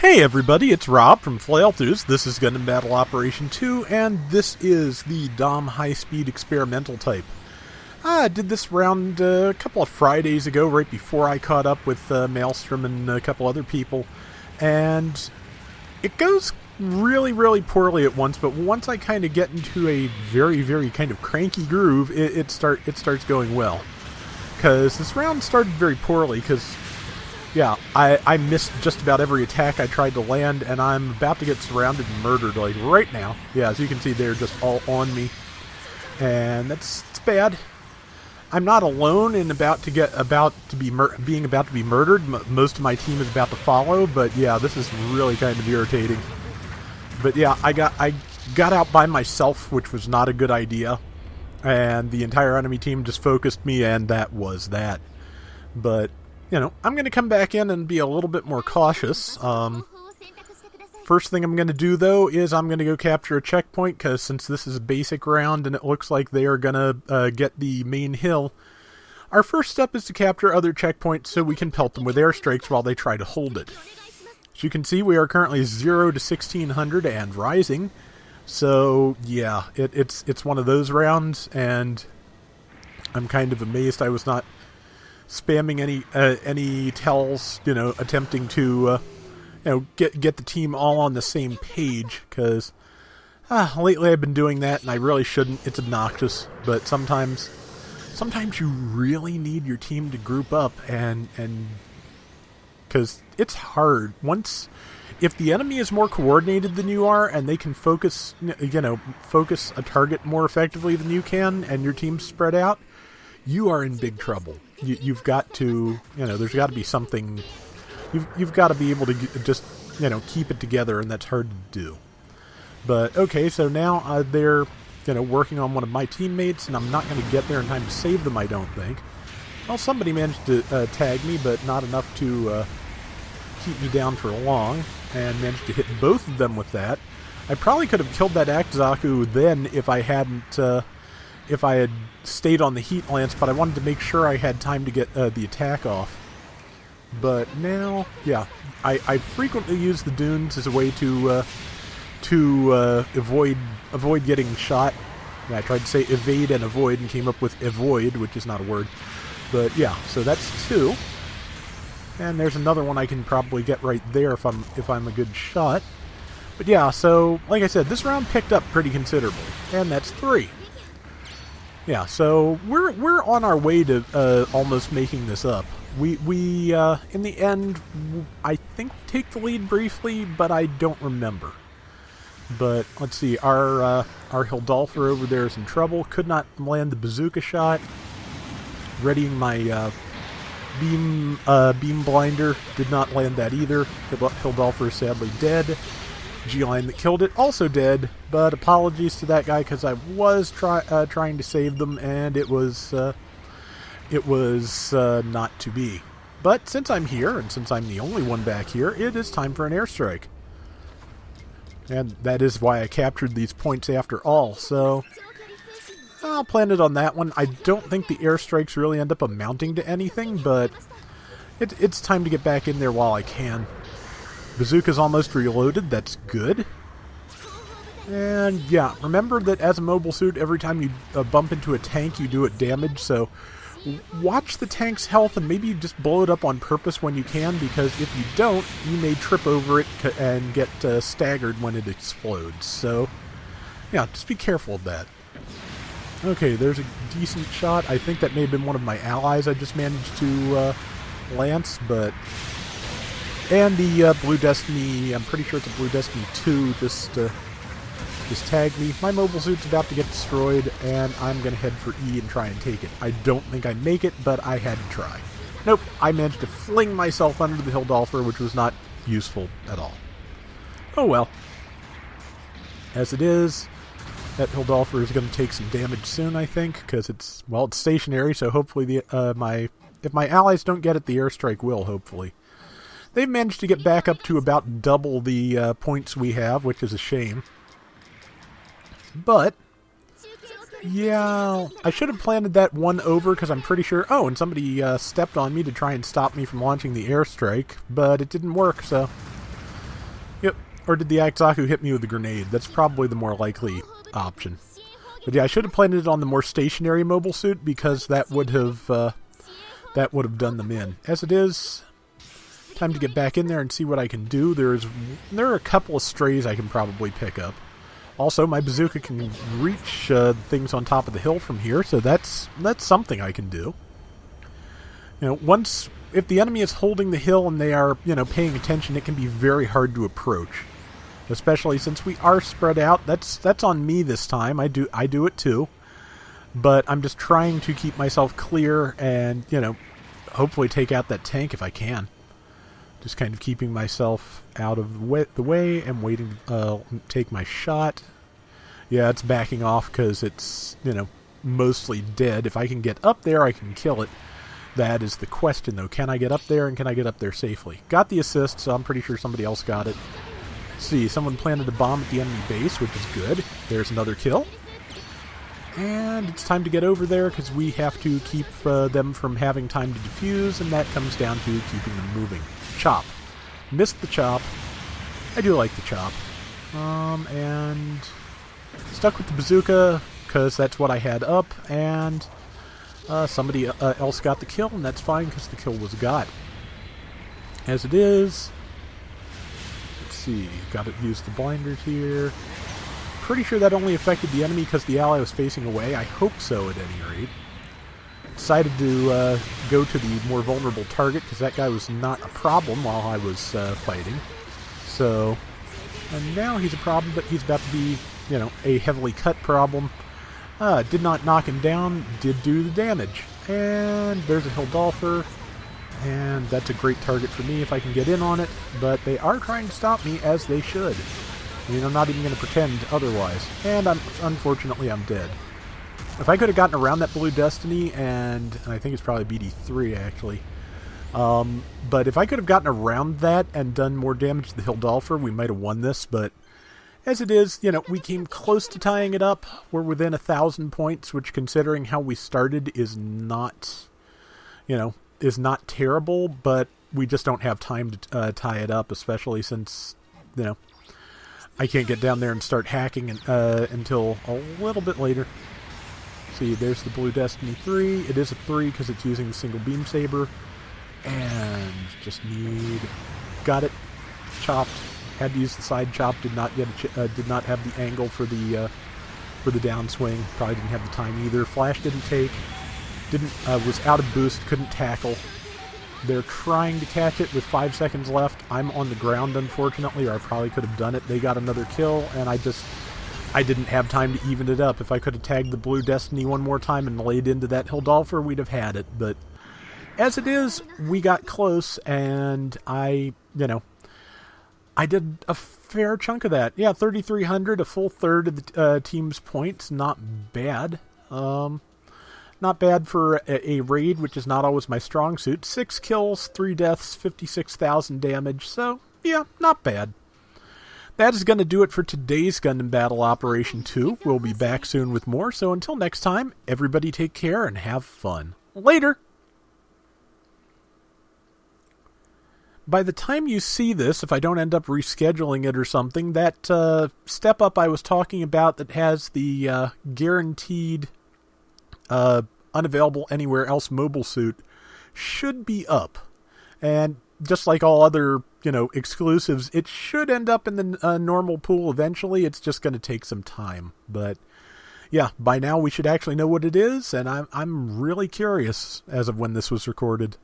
Hey everybody, it's Rob from Flailthroughs. This is Gundam Battle Operation 2, and this is the Dom high-speed experimental type. I did this round a couple of Fridays ago, right before I caught up with Maelstrom and a couple other people, and it goes really poorly at once, but once I kind of get into a very kind of cranky groove, it starts going well. Because this round started very poorly, because yeah, I missed just about every attack I tried to land, and I'm about to get surrounded and murdered, like, right now. Yeah, as you can see, they're just all on me. And it's bad. I'm not alone in being about to be murdered. Most of my team is about to follow, but yeah, this is really kind of irritating. But yeah, I got out by myself, which was not a good idea. And the entire enemy team just focused me, and that was that. But you know, I'm going to come back in and be a little bit more cautious. First thing I'm going to do, though, is I'm going to go capture a checkpoint, because since this is a basic round and it looks like they are going to get the main hill, our first step is to capture other checkpoints so we can pelt them with airstrikes while they try to hold it. As you can see, we are currently 0 to 1600 and rising. So, yeah, it's one of those rounds, and I'm kind of amazed I was not spamming any tells, you know, attempting to get the team all on the same page, because lately I've been doing that and I really shouldn't. It's obnoxious, but sometimes you really need your team to group up, and because it's hard. If the enemy is more coordinated than you are and they can focus a target more effectively than you can, and your team's spread out, you are in big trouble. You've got to, there's got to be something. You've got to be able to just, keep it together, and that's hard to do. But okay, so now they're, working on one of my teammates, and I'm not going to get there in time to save them, I don't think. Well, somebody managed to tag me, but not enough to keep me down for long, and managed to hit both of them with that. I probably could have killed that Akizaku then if I hadn't. If I had stayed on the heat lance, but I wanted to make sure I had time to get the attack off. But now, yeah, I frequently use the dunes as a way to avoid getting shot. Yeah, I tried to say evade and avoid and came up with avoid, which is not a word. But yeah, so that's 2. And there's another one I can probably get right there if I'm a good shot. But yeah, so like I said, this round picked up pretty considerably, and that's 3. Yeah, so we're on our way to almost making this up. We in the end, I think we take the lead briefly, but I don't remember. But let's see, our Hildolfer over there is in trouble. Could not land the bazooka shot. Readying my beam blinder, did not land that either. Hildolfer is sadly dead. G-Line that killed it, also dead, but apologies to that guy, because I was trying to save them, and it was not to be. But since I'm here, and since I'm the only one back here, it is time for an airstrike. And that is why I captured these points after all, so I'll plan it on that one. I don't think the airstrikes really end up amounting to anything, but it's time to get back in there while I can. Bazooka's almost reloaded, that's good. And yeah, remember that as a mobile suit, every time you bump into a tank, you do it damage, so watch the tank's health and maybe just blow it up on purpose when you can, because if you don't, you may trip over it and get staggered when it explodes. So yeah, just be careful of that. Okay, there's a decent shot. I think that may have been one of my allies I just managed to lance, but... And the Blue Destiny, I'm pretty sure it's a Blue Destiny 2, just tagged me. My mobile suit's about to get destroyed, and I'm going to head for E and try and take it. I don't think I make it, but I had to try. Nope, I managed to fling myself under the Hildolfer, which was not useful at all. Oh well. As it is, that Hildolfer is going to take some damage soon, I think, because it's stationary, so hopefully if my allies don't get it, the airstrike will, hopefully. They've managed to get back up to about double the points we have, which is a shame. But yeah, I should have planted that one over, because I'm pretty sure... Oh, and somebody stepped on me to try and stop me from launching the airstrike, but it didn't work, so Yep. Or did the Akzaku hit me with a grenade? That's probably the more likely option. But yeah, I should have planted it on the more stationary mobile suit because that would have done them in. As it is, time to get back in there and see what I can do. There are a couple of strays I can probably pick up. Also, my bazooka can reach things on top of the hill from here, so that's something I can do. You know, if the enemy is holding the hill and they are, paying attention, it can be very hard to approach. Especially since we are spread out. That's on me this time. I do it too. But I'm just trying to keep myself clear and, hopefully take out that tank if I can. Just kind of keeping myself out of the way and waiting to take my shot. Yeah, it's backing off because it's, mostly dead. If I can get up there, I can kill it. That is the question, though. Can I get up there, and can I get up there safely? Got the assist, so I'm pretty sure somebody else got it. See, someone planted a bomb at the enemy base, which is good. There's another kill. And it's time to get over there because we have to keep them from having time to defuse, and that comes down to keeping them moving. Chop. Missed the chop. I do like the chop. And stuck with the bazooka because that's what I had up, and somebody else got the kill, and that's fine because the kill was got. As it is... see, got to use the blinders here. Pretty sure that only affected the enemy because the ally was facing away. I hope so at any rate. Decided to go to the more vulnerable target because that guy was not a problem while I was fighting. So, and now he's a problem, but he's about to be, a heavily cut problem. Did not knock him down, did do the damage. And there's a Hildolfer. And that's a great target for me if I can get in on it, but they are trying to stop me, as they should. I mean, I'm not even going to pretend otherwise. And unfortunately, I'm dead. If I could have gotten around that Blue Destiny, and I think it's probably BD3, actually. But if I could have gotten around that and done more damage to the Hildolfer, we might have won this, but as it is, we came close to tying it up. We're within 1,000 points, which, considering how we started, is not, is not terrible, but we just don't have time to tie it up, especially since, I can't get down there and start hacking until a little bit later. See, there's the Blue Destiny 3. It is a 3 because it's using the single beam saber. And just got it. Chopped. Had to use the side chop. Did not have the angle for the downswing. Probably didn't have the time either. Flash didn't take. Was out of boost, couldn't tackle. They're trying to catch it with 5 seconds left. I'm on the ground, unfortunately, or I probably could have done it. They got another kill, and I didn't have time to even it up. If I could have tagged the Blue Destiny one more time and laid into that Hildolfer, we'd have had it. But as it is, we got close, and I did a fair chunk of that. Yeah, 3,300, a full third of the team's points. Not bad. Not bad for a raid, which is not always my strong suit. 6 kills, 3 deaths, 56,000 damage. So, yeah, not bad. That is going to do it for today's Gundam Battle Operation 2. We'll be back soon with more. So until next time, everybody take care and have fun. Later! By the time you see this, if I don't end up rescheduling it or something, that step up I was talking about that has the guaranteed... unavailable anywhere else mobile suit should be up. And just like all other, exclusives, it should end up in the normal pool eventually. It's just going to take some time. But yeah, by now we should actually know what it is, and I'm really curious as of when this was recorded.